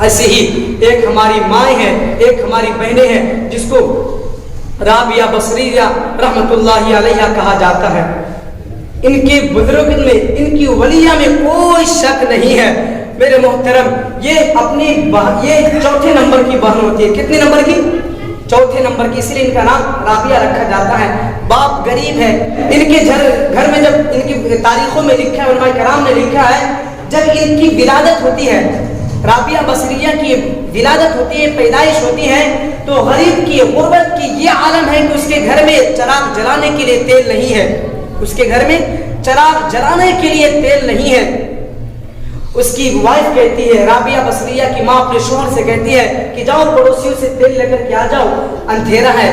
ایسے ہی ایک ہماری مائیں ہیں، ایک ہماری بہنیں ہیں جس کو رابعہ بصریہ رحمت اللہ علیہ کہا جاتا ہے. ان کے بزرگ میں، ان کی ولیہ میں کوئی شک نہیں ہے. میرے محترم، یہ چوتھے نمبر کی بہن ہوتی ہے. کتنے نمبر کی؟ چوتھے نمبر کی، اس لیے ان کا نام رابعہ رکھا جاتا ہے. باپ غریب ہے. ان کے گھر میں جب ان کی تاریخوں میں لکھا ہے، علماء کرام نے لکھا ہے، جب ان کی ولادت ہوتی ہے، رابعہ بصریہ کی ولادت ہوتی ہے، پیدائش ہوتی ہے، تو غریب کی، غربت کی یہ عالم ہے کہ اس کے گھر میں چراغ جلانے کے لیے تیل نہیں ہے. اس کے گھر میں چراغ جلانے کے لیے تیل نہیں ہے. اس کی وائف کہتی ہے، رابعہ بصریہ کی ماں اپنے شوہر سے کہتی ہے کہ جاؤ پڑوسیوں سے تیل لے کر کے آ جاؤ، اندھیرا ہے.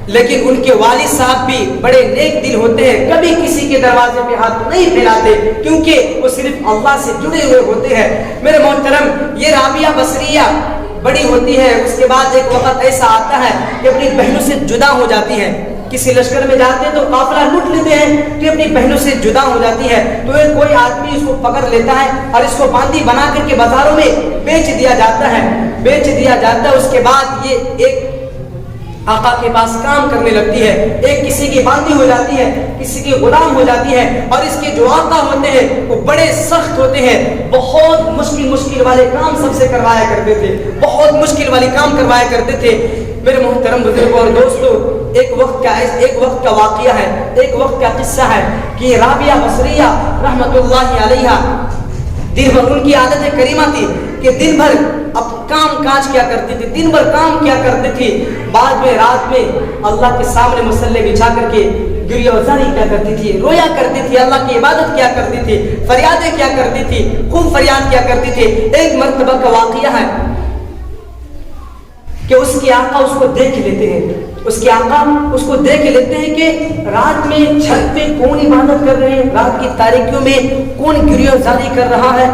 لیکن ان کے والد صاحب بھی بڑے نیک دل ہوتے ہیں، کبھی کسی کے دروازے پہ ہاتھ نہیں پھیلاتے، کیونکہ وہ صرف اللہ سے جڑے ہوئے ہوتے ہیں. میرے محترم، یہ رابعہ بصریہ بڑی ہوتی ہے. اس کے بعد ایک وقت ایسا آتا ہے کہ اپنی بہنوں سے جدا ہو جاتی ہے. کسی لشکر میں جاتے ہیں تو قافلہ لوٹ لیتے ہیں، تو اپنی بہنوں سے جدا ہو جاتی ہے. تو کوئی آدمی اس کو پکڑ لیتا ہے اور اس کو باندھی بنا کر کے بازاروں میں بیچ دیا جاتا ہے. اس کے بعد یہ ایک آقا کے پاس کام کرنے لگتی ہے. ایک کسی کی باندھی ہو جاتی ہے، کسی کی غلام ہو جاتی ہے. اور اس کے جو آقا ہوتے ہیں وہ بڑے سخت ہوتے ہیں. بہت مشکل والے کام سب سے کروایا کرتے تھے، بہت مشکل والے کام کروایا کرتے تھے. میرے محترم بزرگوں اور دوستوں، ایک وقت کا واقعہ ہے، ایک وقت کا قصہ ہے کہ رابعہ بصریہ رحمت اللہ علیہ دن بھر، ان کی عادت کریمہ تھی کہ دن بھر اب کام کاج کیا کرتی تھی، دن بھر کام کیا کرتی تھی. بعد میں رات میں اللہ کے سامنے مصلے بچھا کر کے گریہ وزاری کیا کرتی تھی، رویا کرتی تھی، اللہ کی عبادت کیا کرتی تھی، فریادیں کیا کرتی تھی، خوب فریاد کیا کرتی تھی. ایک مرتبہ کا واقعہ ہے کہ اس کے آقا اس کو دیکھ لیتے ہیں، اس کے آقا اس کو دیکھ لیتے ہیں کہ رات میں چھت پہ کون عبادت کر رہے ہیں، رات کی تاریکیوں میں کون گریہ وزاری کر رہا ہے،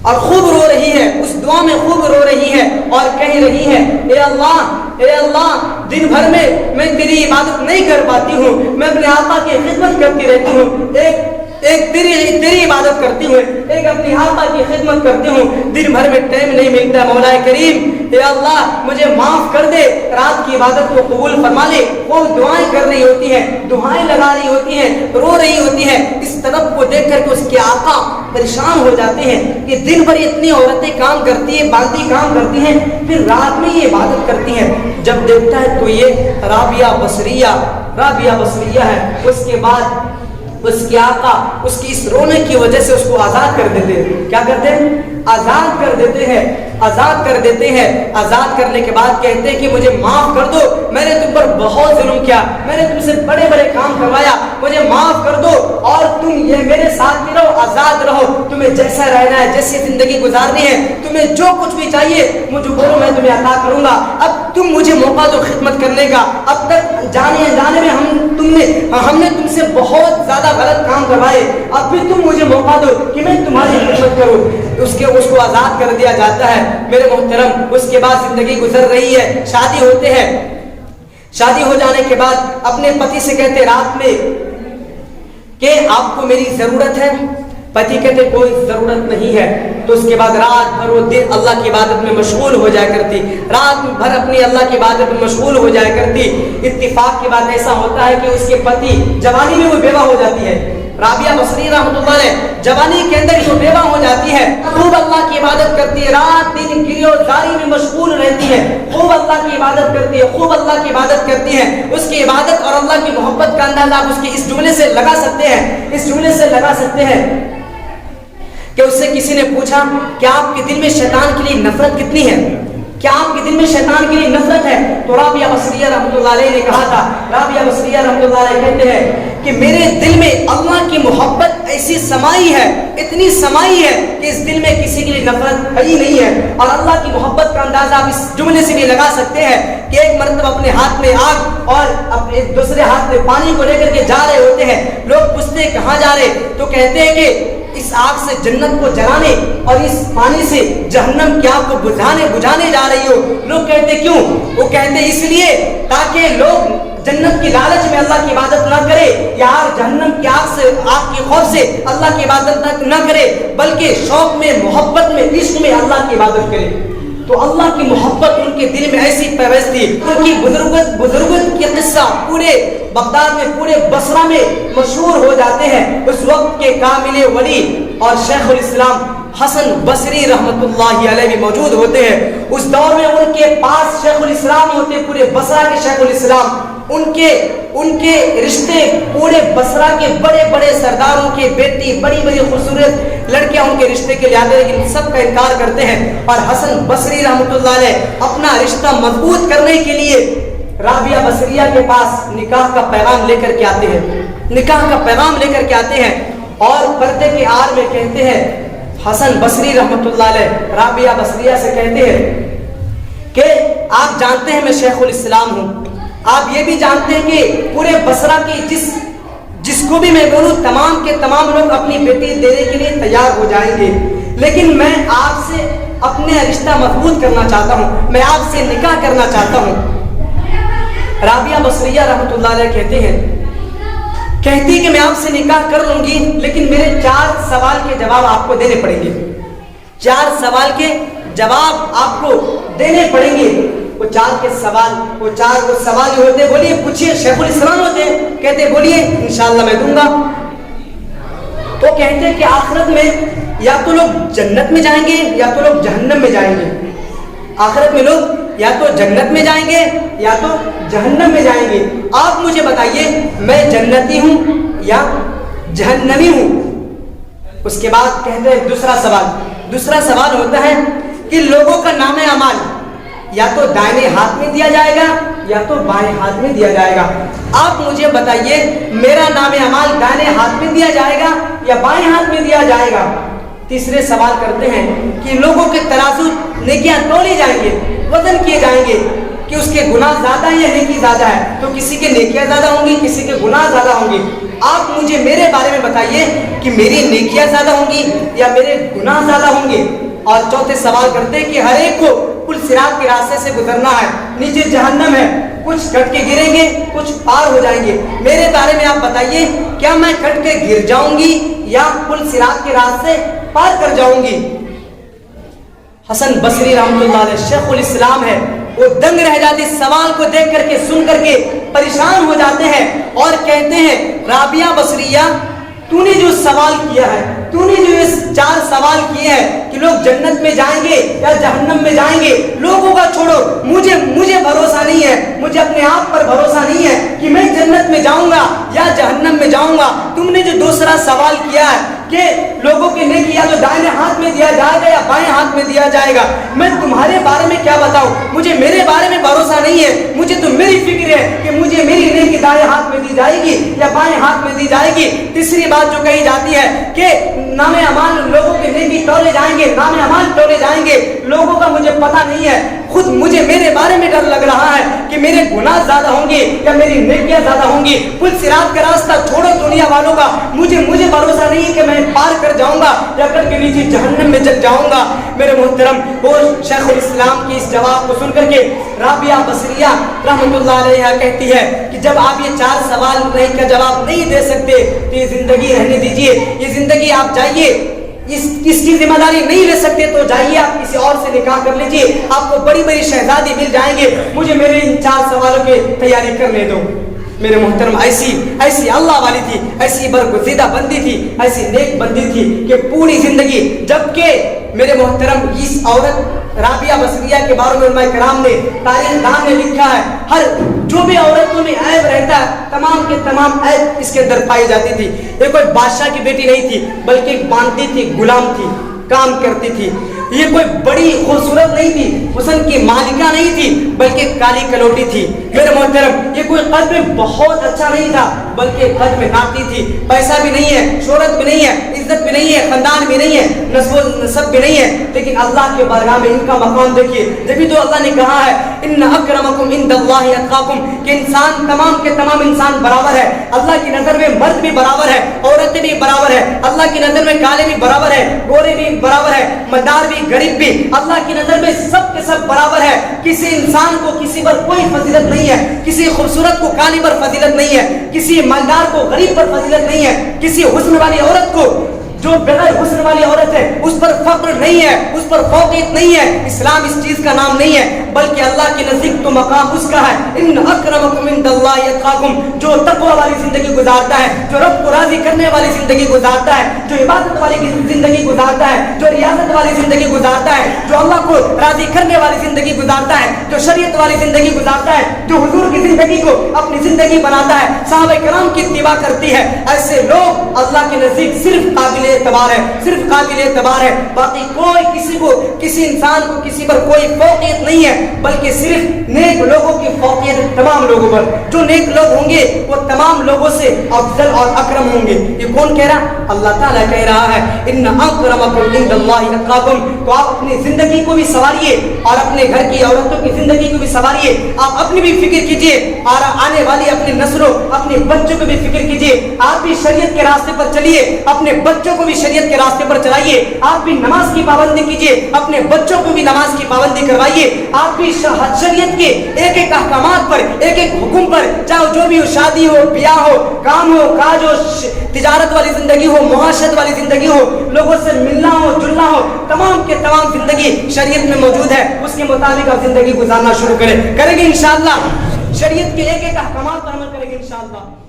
اور خوب رو رہی ہے، اس دعا میں خوب رو رہی ہے اور کہہ رہی ہے، اے اللہ دن بھر میں تیری عبادت نہیں کر پاتی ہوں، میں اپنے آقا کی خدمت کرتی رہتی ہوں، ایک تیری عبادت کرتی ہوں، ایک اپنی آقا کی خدمت کرتی ہوں، دن بھر میں ٹائم نہیں ملتا. مولا کریم، اے اللہ مجھے معاف کر دے، رات کی عبادت کو قبول فرما لے. وہ دعائیں کر رہی ہوتی ہیں، دعائیں لگا رہی ہوتی ہیں، رو رہی ہوتی ہیں. اس طرف کو دیکھ کر کے اس کے آقا پریشان ہو جاتے ہیں کہ دن بھر اتنی عورتیں کام کرتی ہیں، باندھی کام کرتی ہیں، پھر رات میں یہ عبادت کرتی ہیں. جب دیکھتا ہے تو یہ رابعہ بصریہ ہے. اس کے بعد اس کے آقا اس کی اس رونے کی وجہ سے اس کو آزاد کر دیتے ہیں. کیا کرتے ہیں؟ آزاد کر دیتے ہیں. آزاد کرنے کے بعد کہتے ہیں کہ مجھے معاف کر دو، میں نے تم پر بہت ظلم کیا، میں نے تم سے بڑے بڑے کام کروایا، مجھے معاف کر دو اور تم یہ میرے ساتھ بھی رہو، آزاد رہو، تمہیں جیسا رہنا ہے، جیسی زندگی گزارنی ہے، تمہیں جو کچھ بھی چاہیے مجھے بولو، میں تمہیں عطا کروں گا. اب تم مجھے موقع دو خدمت کرنے کا. اب تک جانے میں ہم نے تم سے بہت زیادہ غلط کام کروائے، اب بھی تم مجھے موقع دو کہ میں تمہاری خدمت کروں. اس کو آزاد کر دیا جاتا ہے. میرے محترم، اس کے بعد زندگی گزر رہی ہے، شادی ہوتے ہیں. شادی ہو جانے کے بعد اپنے پتی سے کہتے رات میں کہ آپ کو میری ضرورت ہے. پتی کہتے کوئی ضرورت نہیں ہے. تو اس کے بعد رات بھر وہ دن اللہ کی عبادت میں مشغول ہو جایا کرتی، رات بھر اپنی اللہ کی عبادت میں مشغول ہو جایا کرتی. اتفاق کے بعد ایسا ہوتا ہے کہ اس کے پتی جوانی میں وہ بیوہ ہو جاتی ہے. رابعہ بصریہ رحمۃ اللہ علیہ جوانی کے اندر جو بیوہ ہو جاتی ہے، خوب اللہ کی عبادت کرتی ہے، رات دن گریہ وزاری میں مشغول رہتی ہے، خوب اللہ کی عبادت کرتی ہے، خوب اللہ کی عبادت کرتی ہے. اس کی عبادت اور اللہ کی محبت کا اندازہ آپ اس کے اس جملے سے لگا سکتے ہیں کہ اس سے کسی نے پوچھا کہ آپ کے دل میں شیطان کے لیے نفرت کتنی ہے، کیا آپ کے دل میں شیطان کے لیے نفرت ہے؟ تو رابعہ بصریہ رحمۃ اللہ علیہ نے کہا تھا، رابعہ بصریہ رحمۃ اللہ علیہ کہتے ہیں کہ میرے دل میں اللہ کی محبت ایسی سمائی ہے، اتنی سمائی ہے کہ اس دل میں کسی کے لیے نفرت ہی نہیں ہے. اور اللہ کی محبت کا اندازہ آپ اس جملے سے بھی لگا سکتے ہیں کہ ایک مرتبہ اپنے ہاتھ میں آگ اور اپنے دوسرے ہاتھ میں پانی کو لے کر کے جا رہے ہوتے ہیں. لوگ پوچھتے ہیں کہاں جا رہے؟ تو کہتے ہیں کہ اس آگ سے جنت کو جلانے اور اس پانی سے جہنم کی آگ کو بجھانے جا رہی ہو. لوگ کہتے کیوں؟ وہ کہتے اس لیے تاکہ لوگ جنت کی لالچ میں اللہ کی عبادت نہ کرے، یا جہنم کی آگ کے خوف سے اللہ کی عبادت نہ کرے، بلکہ شوق میں، محبت میں، عشق میں اللہ کی عبادت کرے. تو اللہ کی محبت ان کے دل میں ایسی پیوست تھی، ان کی بزرگت کی قصہ پورے بغداد میں، پورے بصرہ میں مشہور ہو جاتے ہیں۔ اس وقت کے کامل ولی اور شیخ الاسلام حسن بصری رحمت اللہ علیہ بھی موجود ہوتے ہیں۔ اس دور میں ان کے پاس شیخ الاسلام ہوتے، پورے بصرہ کے شیخ الاسلام، ان کے رشتے پورے بصرہ کے بڑے بڑے سرداروں کے بیٹی، بڑی بڑی خوبصورت لڑکیاں ان کے رشتے کے لیے آتے، لیکن سب کا انکار کرتے ہیں۔ اور حسن بصری رحمت اللہ علیہ اپنا رشتہ مضبوط کرنے کے لیے رابعہ بصریہ کے پاس نکاح کا پیغام لے کر کے آتے ہیں، نکاح کا پیغام لے کر کے آتے ہیں، اور پردے کے آڑ میں کہتے ہیں، حسن بصری رحمت اللہ علیہ رابعہ بصریہ سے کہتے ہیں کہ آپ جانتے ہیں میں شیخ الاسلام ہوں، آپ یہ بھی جانتے ہیں کہ پورے بصرہ کی جس کو بھی میں بولوں تمام کے تمام لوگ اپنی بیٹی دینے کے لیے تیار ہو جائیں گے، لیکن میں آپ سے اپنے رشتہ مضبوط کرنا چاہتا ہوں، میں آپ سے نکاح کرنا چاہتا ہوں۔ رابعہ بصریہ رحمت اللہ علیہ کہتی کہ میں آپ سے نکاح کر لوں گی، لیکن میرے 4 سوال کے جواب آپ کو دینے پڑیں گے، 4 سوال کے جواب آپ کو دینے پڑیں گے۔ وہ 4 کے سوال، وہ سوال جو ہوتے، بولیے پوچھئے، شیخ الاسلام ہوتے، کہتے بولیے انشاءاللہ میں دوں گا۔ تو کہتے کہ آخرت میں یا تو لوگ جنت میں جائیں گے یا تو لوگ جہنم میں جائیں گے، آخرت میں لوگ یا تو جنت میں جائیں گے یا تو جہنم میں جائیں گے، آپ مجھے بتائیے میں جنتی ہوں یا جہنمی ہوں؟ اس کے بعد کہتے ہیں دوسرا سوال ہوتا ہے کہ لوگوں کا نام اعمال یا تو دائیں ہاتھ میں دیا جائے گا یا تو بائیں ہاتھ میں دیا جائے گا، آپ مجھے بتائیے میرا نام اعمال دائیں ہاتھ میں دیا جائے گا یا بائیں ہاتھ میں دیا جائے گا؟ تیسرے سوال کرتے ہیں کہ لوگوں کے ترازو نیکیاں تولی جائیں گے، وزن کیے جائیں گے کہ اس کے گناہ زیادہ ہے یا نیکی زیادہ ہے، تو کسی کے نیکیاں زیادہ ہوں گی، کسی کے گناہ زیادہ ہوں گے، آپ مجھے میرے بارے میں بتائیے کہ میری نیکیاں زیادہ ہوں گی یا میرے گناہ زیادہ ہوں گے؟ اور چوتھے سوال کرتے ہیں کہ ہر ایک کو پل صراط کے راستے سے گزرنا ہے، نیچے جہنم ہے، کچھ کٹ کے گریں گے کچھ پار ہو جائیں گے، میرے بارے میں آپ بتائیے کیا میں کٹ کے گر جاؤں گی یا پل صراط کے راستے پار کر جاؤں گی؟ حسن بصری رحمت اللہ علیہ شیخ الاسلام ہے، وہ دنگ رہ جاتے، سوال کو دیکھ کر کے سن کر کے پریشان ہو جاتے ہیں اور کہتے ہیں رابعہ بصریہ تو نے جو سوال کیا ہے، تو نے جو اس 4 سوال کیے ہیں کہ لوگ جنت میں جائیں گے یا جہنم میں جائیں گے، لوگوں کا چھوڑو، مجھے بھروسہ نہیں ہے، مجھے اپنے آپ پر بھروسہ نہیں ہے کہ میں جنت میں جاؤں گا یا جہنم میں جاؤں گا۔ تم نے جو دوسرا سوال کیا ہے کہ لوگوں کے نیکی یا تو دائیں ہاتھ میں دیا جائے گا یا بائیں ہاتھ میں دیا جائے گا، میں تمہارے بارے میں کیا بتاؤں، مجھے میرے بارے میں بھروسہ نہیں ہے، مجھے تو میری فکر ہے کہ مجھے میری نیکی دائیں ہاتھ میں دی جائے گی یا بائیں ہاتھ میں دی جائے گی۔ تیسری بات جو کہی جاتی ہے کہ نام اعمال لوگوں کے نیکی تولے جائیں گے، نام اعمال تولے جائیں گے، لوگوں کا مجھے پتہ نہیں ہے، خود مجھے میرے بارے میں ڈر لگ رہا ہے کہ میرے گناہ زیادہ ہوں گے یا میری نیکیاں زیادہ ہوں گی۔ پل صراط کا راستہ چھوڑو دنیا والوں کا، مجھے بھروسہ نہیں ہے کہ میں پار کر جاؤں گا یا کر کے نیچے جہنم میں چل جاؤں گا۔ میرے محترم، وہ شیخ الاسلام کی اس جواب کو سن کر کے رابعہ بصریہ رحمت اللہ علیہ کہتی ہے کہ جب آپ یہ 4 سوال کا جواب نہیں دے سکتے تو یہ زندگی رہنے دیجیے، یہ زندگی آپ جائیے، اس کی ذمہ داری نہیں لے سکتے تو جائیے، آپ کسی اور سے نکاح کر لیجیے، آپ کو بڑی بڑی شہزادی مل جائیں گے، مجھے میرے ان 4 سوالوں کی تیاری کرنے دو۔ میرے محترم، ایسی اللہ والی تھی، ایسی برگزیدہ بندی تھی، ایسی نیک بندی تھی کہ پوری زندگی، جبکہ میرے محترم اس عورت رابعہ بصریہ کے بارے میں علماء کرام نے، تاریخ دان نے لکھا ہے، ہر جو بھی عورتوں میں عیب رہتا ہے تمام کے تمام عیب اس کے اندر پائی جاتی تھی۔ یہ کوئی بادشاہ کی بیٹی نہیں تھی بلکہ ایک باندھی تھی، غلام تھی، کام کرتی تھی، یہ کوئی بڑی خوبصورت نہیں تھی، حسن کی مالکہ نہیں تھی بلکہ کالی کلوٹی تھی۔ میرے محترم، یہ کوئی قد میں بہت اچھا نہیں تھا بلکہ قد میں ناٹی تھی، پیسہ بھی نہیں ہے، شہرت بھی نہیں ہے، عزت بھی نہیں ہے، خاندان بھی نہیں ہے، نسب و نسب بھی نہیں ہے، لیکن اللہ کے بارگاہ میں ان کا مقام دیکھیے۔ جبھی تو اللہ نے کہا ہے ان اکرمکم عند اللہ اتقاکم، کہ انسان تمام کے تمام انسان برابر ہے، اللہ کی نظر میں مرد بھی برابر ہے، عورتیں بھی برابر ہے، اللہ کی نظر میں کالے بھی برابر ہے، گورے بھی برابر ہے، مالدار بھی غریب بھی، اللہ کی نظر میں سب کے سب برابر ہے۔ کسی انسان کو کسی پر کوئی فضیلت نہیں ہے، کسی خوبصورت کو کالی پر فضیلت نہیں ہے، کسی مالدار کو غریب پر فضیلت نہیں ہے، کسی حسن والی عورت کو جو بغیر حسن والی عورت ہے اس پر فخر نہیں ہے, اس پر فوقیت نہیں ہے. اسلام اس چیز کا نام نہیں ہے, بلکہ اللہ کے نزدیک تو مقام اس کا ہے. ان اکرمکم عند اللہ اتقاکم, جو تقوی والی زندگی گزارتا ہے, جو رب کو راضی کرنے والی زندگی گزارتا ہے, جو عبادت والی زندگی گزارتا ہے, جو ریاضت والی زندگی گزارتا ہے, جو اللہ کو راضی کرنے والی زندگی گزارتا ہے, جو شریعت والی زندگی گزارتا ہے, جو حضور کی زندگی کو اپنی زندگی بناتا ہے, صحابہ کرام کی اتباع کرتی ہے, ایسے لوگ اللہ کے نزدیک صرف قابل اعتبار ہے, صرف قابل اعتبار ہے. باقی کوئی کسی کو, کسی انسان کو کسی پر کوئی فوقیت نہیں ہے, بلکہ صرف نیک لوگوں کی فوقیت تمام لوگوں پر. جو نیک لوگ ہوں گے وہ تمام لوگوں سے افضل اور اکرم ہوں گے. یہ کون کہہ رہا؟ اللہ تعالیٰ کہہ رہا ہے ان اکرمکم عند اللہ اتقاکم. تو آپ اپنی زندگی کو بھی سنوارئے اور اپنے گھر کی عورتوں کی زندگی کو بھی سنوارئے. آپ اپنی بھی فکر کیجئے اور آنے والی اپنی نسلوں, اپنے بچوں کو بھی فکر کیجئے. آپ بھی شریعت کے راستے پر چلیے, اپنے بچوں کو بھی شریعت کے راستے پر چلائیے. آپ بھی نماز کی پابندی کیجئے, اپنے بچوں کو بھی نماز کی پابندی کروائیے. آپ بھی شریعت کے ایک ایک احکامات پر, ایک ایک حکم پر, چاہے جو بھی ہو, شادی ہو, بیاہ ہو, کام ہو, کاج ہو, تجارت والی زندگی ہو, معاشرت والی زندگی ہو, لوگوں سے ملنا ہو, جلنا ہو, تمام کے تمام زندگی شریعت میں موجود ہے. اس کے مطابق آپ زندگی گزارنا شروع کریں گے انشاءاللہ. شریعت کے ایک ایک احکامات پر عمل کریں گے انشاءاللہ.